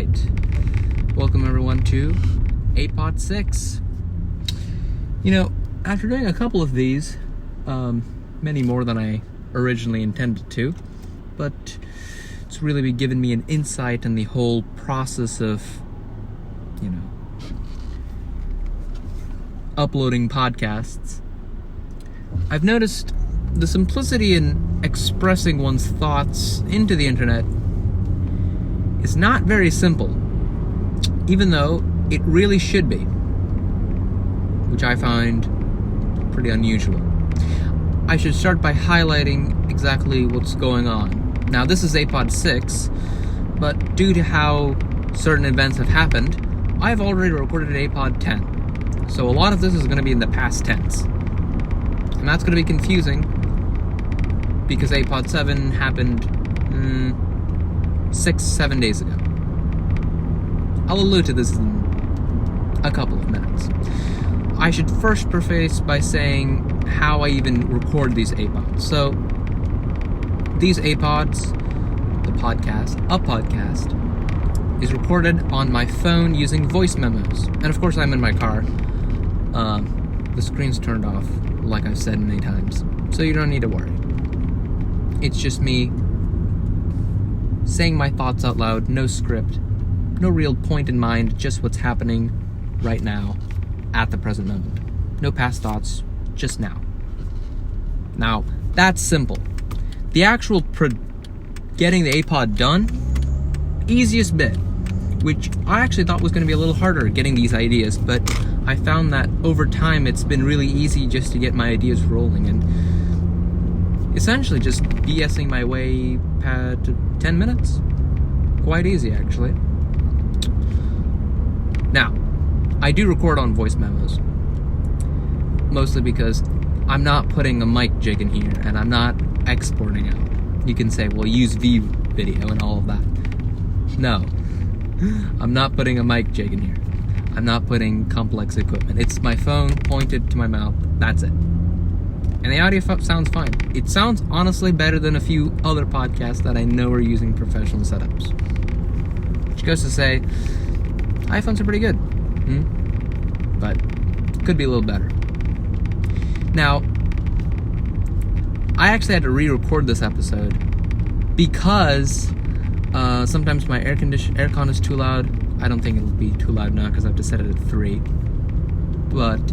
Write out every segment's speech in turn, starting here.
Alright, welcome everyone to Apod 6. After doing a couple of these, many more than I originally intended to, but it's really given me an insight in the whole process of, uploading podcasts. I've noticed the simplicity in expressing one's thoughts into the internet is not very simple, even though it really should be, which I find pretty unusual. I should start by highlighting exactly what's going on. Now, this is Apod 6, but due to how certain events have happened, I've already recorded Apod 10. So a lot of this is going to be in the past tense. And that's going to be confusing because Apod 7 happened 6-7 days ago. I'll allude to this in a couple of minutes. I should first preface by saying how I even record these Apods. So, these Apods, the podcast, a podcast, is recorded on my phone using voice memos. And of course, I'm in my car. The screen's turned off, like I've said many times, so you don't need to worry. It's just me saying my thoughts out loud, no script, no real point in mind, just what's happening right now, at the present moment. No past thoughts, just now. Now, that's simple. The actual getting the Apod done, easiest bit, which I actually thought was going to be a little harder getting these ideas, but I found that over time it's been really easy just to get my ideas rolling and essentially just BSing my way to 10 minutes. Quite easy, actually. Now, I do record on voice memos, mostly because I'm not putting a mic jig in here and I'm not exporting out. You can say, well, use video and all of that. No, I'm not putting a mic jig in here. I'm not putting complex equipment. It's my phone pointed to my mouth. That's it. And the audio sounds fine. It sounds honestly better than a few other podcasts that I know are using professional setups. Which goes to say, iPhones are pretty good. But could be a little better. Now, I actually had to re-record this episode because sometimes my aircon is too loud. I don't think it'll be too loud now because I have to set it at 3. But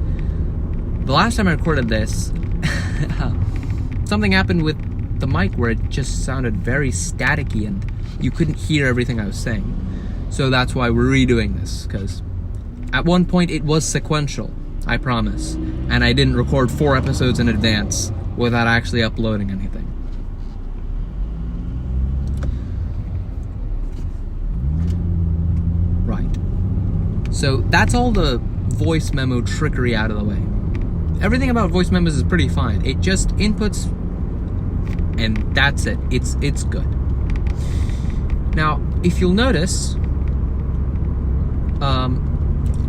the last time I recorded this, something happened with the mic where it just sounded very staticky and you couldn't hear everything I was saying. So that's why we're redoing this, because at one point it was sequential, I promise, and I didn't record 4 episodes in advance without actually uploading anything. Right. So that's all the voice memo trickery out of the way. Everything about voice memos is pretty fine. It just inputs, and that's it. It's good. Now, if you'll notice,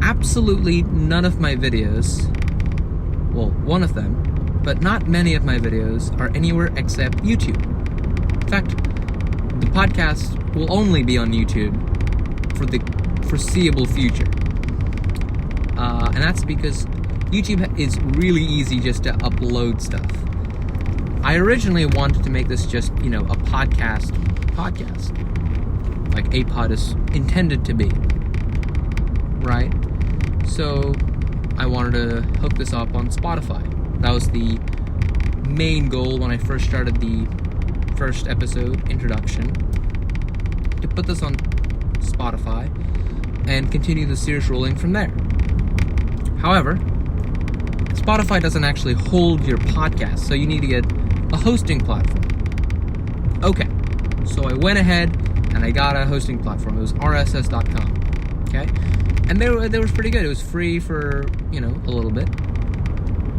absolutely none of my videos, well, one of them, but not many of my videos are anywhere except YouTube. In fact, the podcast will only be on YouTube for the foreseeable future. And that's because YouTube is really easy just to upload stuff. I originally wanted to make this just, a podcast, like Apod is intended to be, right? So I wanted to hook this up on Spotify. That was the main goal when I first started the first episode, introduction, to put this on Spotify and continue the series rolling from there. However, Spotify doesn't actually hold your podcast, so you need to get a hosting platform. Okay, so I went ahead and I got a hosting platform. It was rss.com, okay? And they were pretty good. It was free for, a little bit.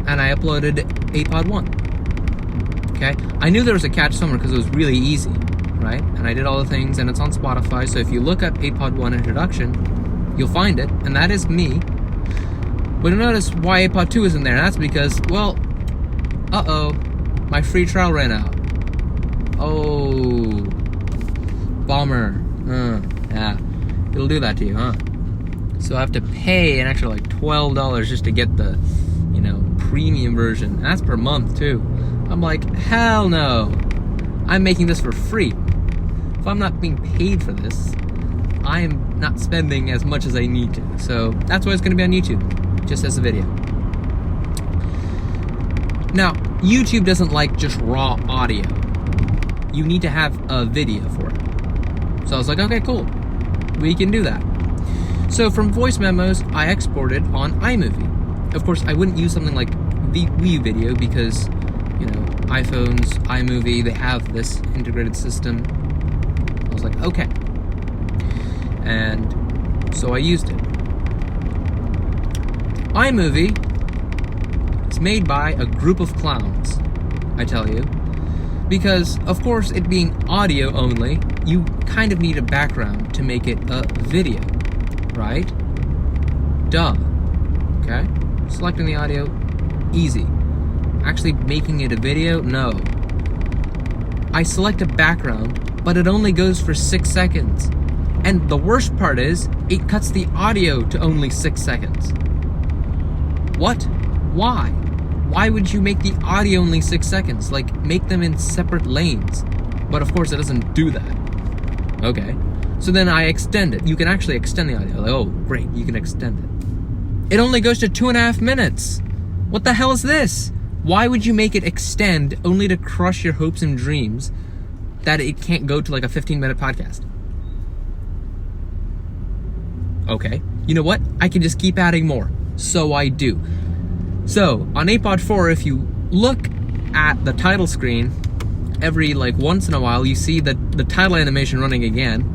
And I uploaded Apod 1, okay? I knew there was a catch somewhere because it was really easy, right? And I did all the things, and it's on Spotify, so if you look up Apod 1 introduction, you'll find it, and that is me. But you'll notice why Apod 2 isn't there, and that's because, well, my free trial ran out. Oh, bummer. Yeah. It It'll do that to you, huh? So I have to pay an extra like $12 just to get the, premium version. And that's per month too. I'm like, hell no. I'm making this for free. If I'm not being paid for this, I'm not spending as much as I need to. So that's why it's going to be on YouTube, just as a video. Now, YouTube doesn't like just raw audio. You need to have a video for it. So I was like, okay, cool. We can do that. So from voice memos, I exported on iMovie. Of course, I wouldn't use something like Wii Video because, iPhones, iMovie, they have this integrated system. I was like, okay. And so I used it. iMovie is made by a group of clowns, I tell you. Because, of course, it being audio only, you kind of need a background to make it a video, right? Duh. Okay? Selecting the audio, easy. Actually making it a video, no. I select a background, but it only goes for 6 seconds. And the worst part is, it cuts the audio to only 6 seconds. What? Why? Why would you make the audio only 6 seconds? Like, make them in separate lanes. But of course it doesn't do that. Okay. So then I extend it. You can actually extend the audio. Like, oh, great, you can extend it. It only goes to 2.5 minutes. What the hell is this? Why would you make it extend only to crush your hopes and dreams that it can't go to like a 15-minute podcast? Okay. You know what? I can just keep adding more. So I do. So, on Apod 4, if you look at the title screen, every once in a while, you see the title animation running again.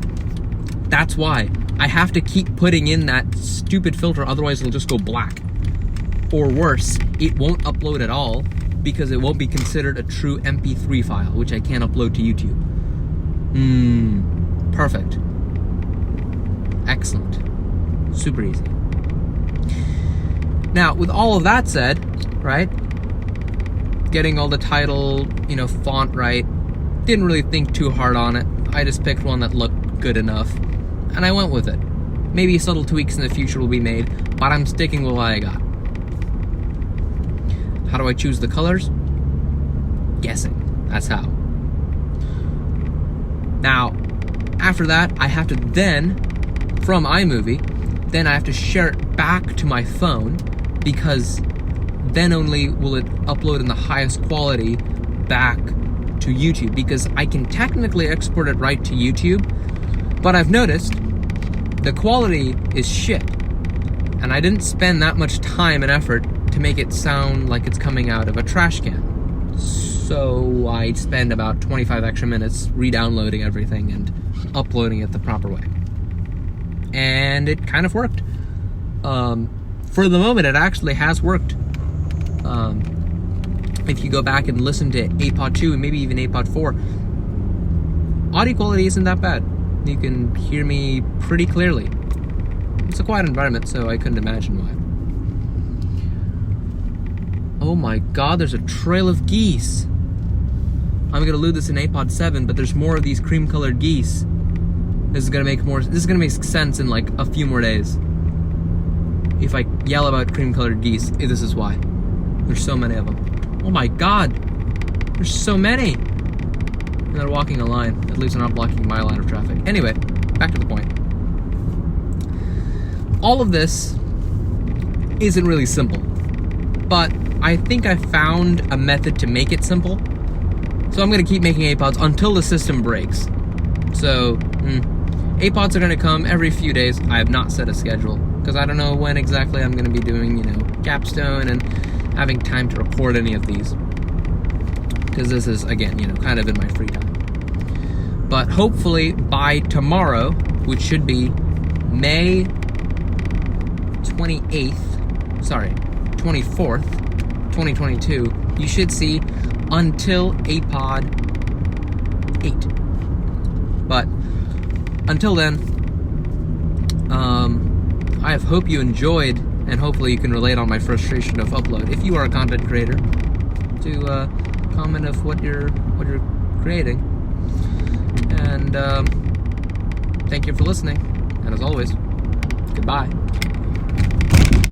That's why. I have to keep putting in that stupid filter, otherwise it'll just go black. Or worse, it won't upload at all, because it won't be considered a true MP3 file, which I can't upload to YouTube. Perfect. Excellent. Super easy. Now, with all of that said, right, getting all the title, font right, didn't really think too hard on it. I just picked one that looked good enough, and I went with it. Maybe subtle tweaks in the future will be made, but I'm sticking with what I got. How do I choose the colors? Guessing. That's how. Now, after that, I have to then, from iMovie, then I have to share it back to my phone, because then only will it upload in the highest quality back to YouTube, because I can technically export it right to YouTube, but I've noticed the quality is shit, and I didn't spend that much time and effort to make it sound like it's coming out of a trash can. So I spend about 25 extra minutes re-downloading everything and uploading it the proper way. And it kind of worked. For the moment, it actually has worked. If you go back and listen to Apod 2 and maybe even Apod 4, audio quality isn't that bad. You can hear me pretty clearly. It's a quiet environment, so I couldn't imagine why. Oh my god, there's a trail of geese. I'm gonna load this in Apod 7, but there's more of these cream-colored geese. This is gonna make sense in like a few more days. If I yell about cream-colored geese, this is why. There's so many of them. Oh my god! There's so many! And they're walking a line. At least they're not blocking my line of traffic. Anyway, back to the point. All of this isn't really simple, but I think I found a method to make it simple. So I'm gonna keep making Apods until the system breaks. So, Apods are gonna come every few days. I have not set a schedule, because I don't know when exactly I'm gonna be doing, capstone and having time to record any of these. Because this is, again, kind of in my free time. But hopefully by tomorrow, which should be May 24th, 2022, you should see until Apod 8. But until then, I hope you enjoyed, and hopefully you can relate on my frustration of upload. If you are a content creator, to comment of what you're creating. And thank you for listening, And as always, goodbye.